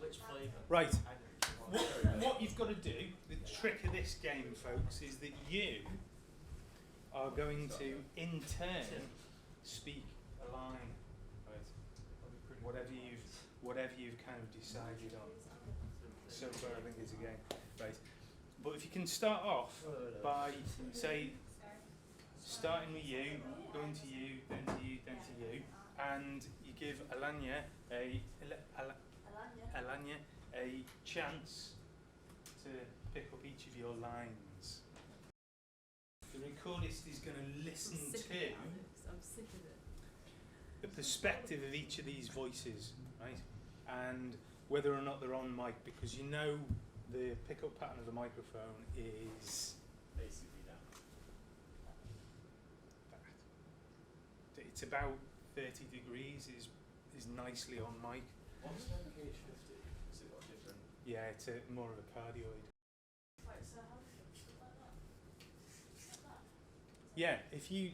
Which flavour? Right. What you've got to do, the trick of this game, folks, is that you are going to, in turn, speak a line, right? Whatever you've kind of decided on. So far, I think it's a game, right? But if you can start off by, say, starting with you, going to you, then to you, then to you, and you give Alanya a chance to pick up each of your lines. The recordist is going to listen to I'm sick of it. the perspective of each of these voices, right? And whether or not they're on mic, because you know the pickup pattern of the microphone is Basically that. that. It's about 30 degrees, is nicely on mic. What's an MKH50? Has it got different? Yeah, it's more of a cardioid. Yeah, if you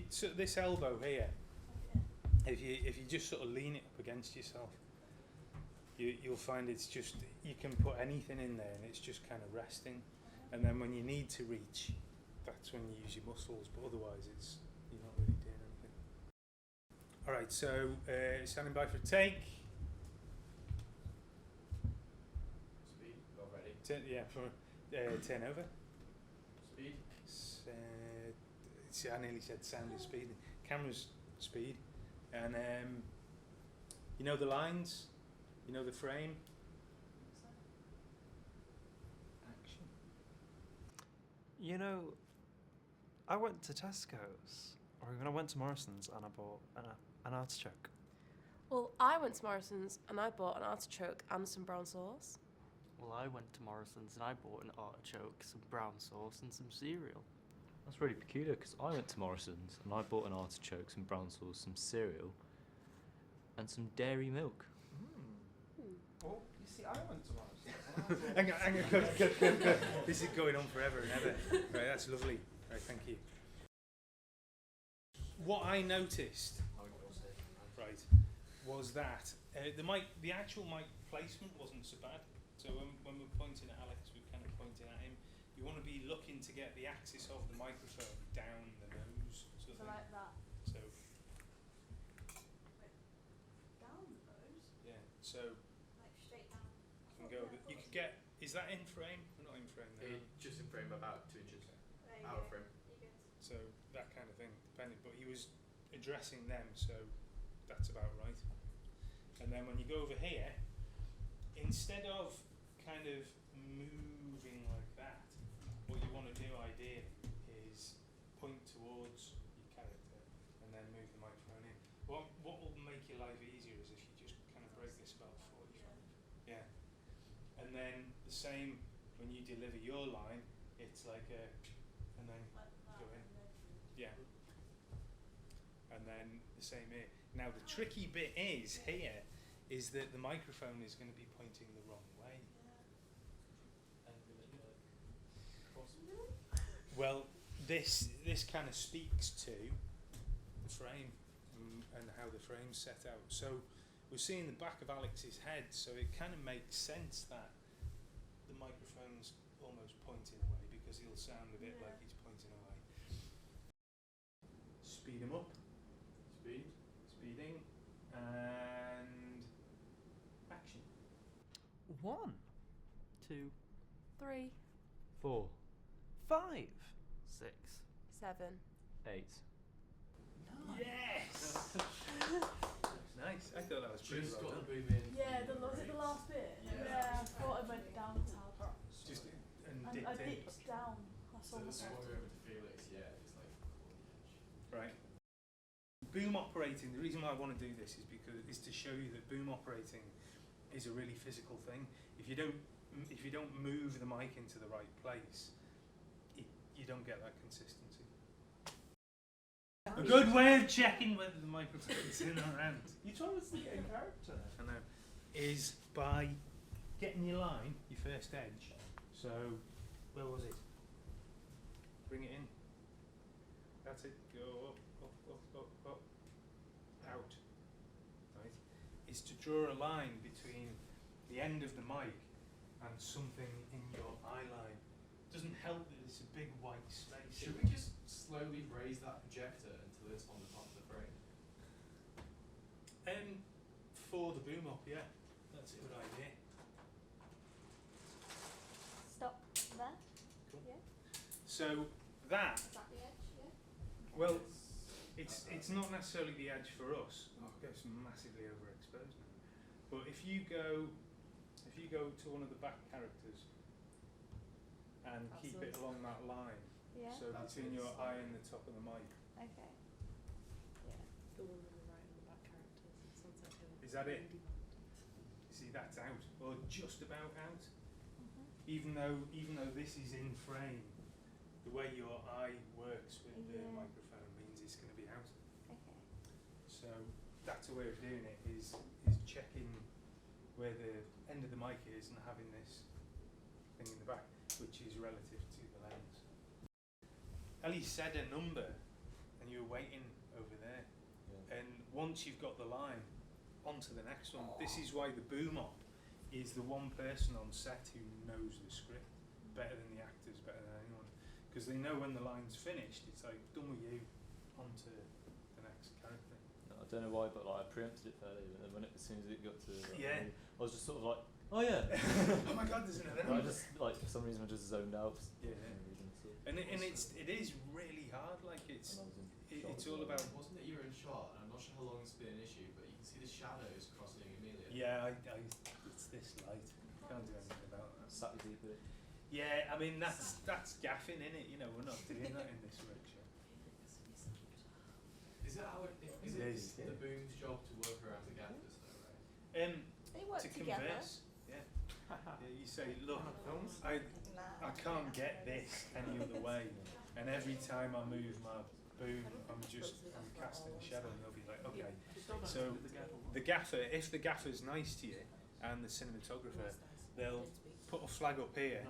sort of this elbow here, if you just sort of lean it up against yourself, you'll find it's just, you can put anything in there and it's just kind of resting, and then when you need to reach, that's when you use your muscles, but otherwise you're not really doing anything. All right, so standing by for a take. Speed, got ready. Turn over. Speed. See, I nearly said sound of speed. Camera's speed, and you know the lines, you know the frame. Action. You know, I went to Tesco's, or I went to Morrison's, and I bought an artichoke. Well, I went to Morrison's and I bought an artichoke and some brown sauce. Well, I went to Morrison's and I bought an artichoke, some brown sauce, and some cereal. That's really peculiar because I went to Morrison's and I bought an artichoke, some brown sauce, some cereal, and some dairy milk. Oh, you see, I went to Morrison's. Hang on, good. This is going on forever and ever. Right, that's lovely. Right, thank you. What I noticed, right, was that the actual mic placement wasn't so bad. So when we're pointing at Alex, we're kind of pointing at him. You want to be looking to get the axis of the microphone down the nose. So like that. So Down the nose? yeah. So Like straight down. you can go. You could get. Is that in frame? We're not in frame now. Just in frame about 2 inches. There you Out of go. frame. So that kind of thing, depending. But he was addressing them, so that's about right. And then when you go over here, instead of kind of moving like that, what you want to do ideally is point towards your character and then move the microphone in. What will make your life easier is if you just kind of break this about 45. Yeah. And then the same when you deliver your line, it's like a, and then go in. Yeah. And then the same here. Now the tricky bit is here is that the microphone is going to be pointing the wrong way. Well, this kind of speaks to the frame and how the frame's set out. So we're seeing the back of Alex's head, so it kind of makes sense that the microphone's almost pointing away because he'll sound a bit like he's pointing away. Speed him up. Speeding. And action. 1, 2, 3, 4, 5. 6. 7. 8. Yes! Nice. I thought that was pretty Just well got the done. boom in. Was it the last bit? Yeah. I thought I went down a tad. Just and And dipped I in. dipped down. I saw So the myself. swung over to Felix, yeah, it's like Right. Boom operating, the reason why I want to do this is to show you that boom operating is a really physical thing. If you don't move the mic into the right place, you don't get that consistency. A good way of checking whether the microphone's in or out, You told us to get in character. I know, is by getting your line, your first edge. So, where was it? Bring it in. That's it. Go up, out. Right? Is to draw a line between the end of the mic and something in your eye line. Doesn't help that it's a big white space. Should we just slowly raise that projector until it's on the top of the frame? For the boom up, yeah, that's a good idea. Stop there. Cool. Yeah. So that, Is that the edge? Yeah. well, it's not necessarily the edge for us. It's massively overexposed now. But if you go to one of the back characters and keep it along that line, Yeah. so That's between it, your so- eye and the top of the mic, Okay. Yeah. The one on the right and the back characters. It sounds like a is that it? indie band. See, that's out, or just about out. Mhm. Even though this is in frame, the way your eye works with the Yeah. microphone means it's going to be out. Okay. So that's a way of doing it, is checking where the end of the mic is and having this thing in the back, which is relative to the lens. Ellie said a number and you were waiting over there. And once you've got the line, on to the next one. This is why the boom op is the one person on set who knows the script better than the actors, better than anyone. Because they know when the line's finished, it's like, done with you, on to the next character. I don't know why, but like I preempted it fairly. But then when as soon as it got to, Yeah. I was just sort of like, oh yeah. Oh my god, there's another But I number. just like for some reason I just zoned out. For Yeah. no reason, so. And it is really hard, like it's And I was in shock it's as all well. about. Wasn't it you were in shot, and I'm not sure how long it's been an issue, but you can see the shadows crossing Amelia. Yeah, it's this light. Can't do anything about that. Sat deep with it. Yeah, I mean that's gaffing in it. You know, we're not doing that in this workshop. Is it how is It it is, the boom's job to work around the gaffers though, right? They work To together. converse, yeah. Yeah, you say, look, I can't get this any other way, and every time I move my boom, I'm casting a shadow, and they'll be like, okay. So the gaffer, if the gaffer's nice to you, and the cinematographer, they'll put a flag up here,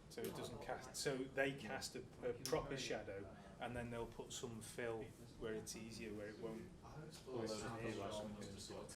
so it doesn't cast. So they cast a proper shadow, and then they'll put some fill where it's easier, where it won't. I explore Well, the it's sound here, as like well, someone just sort of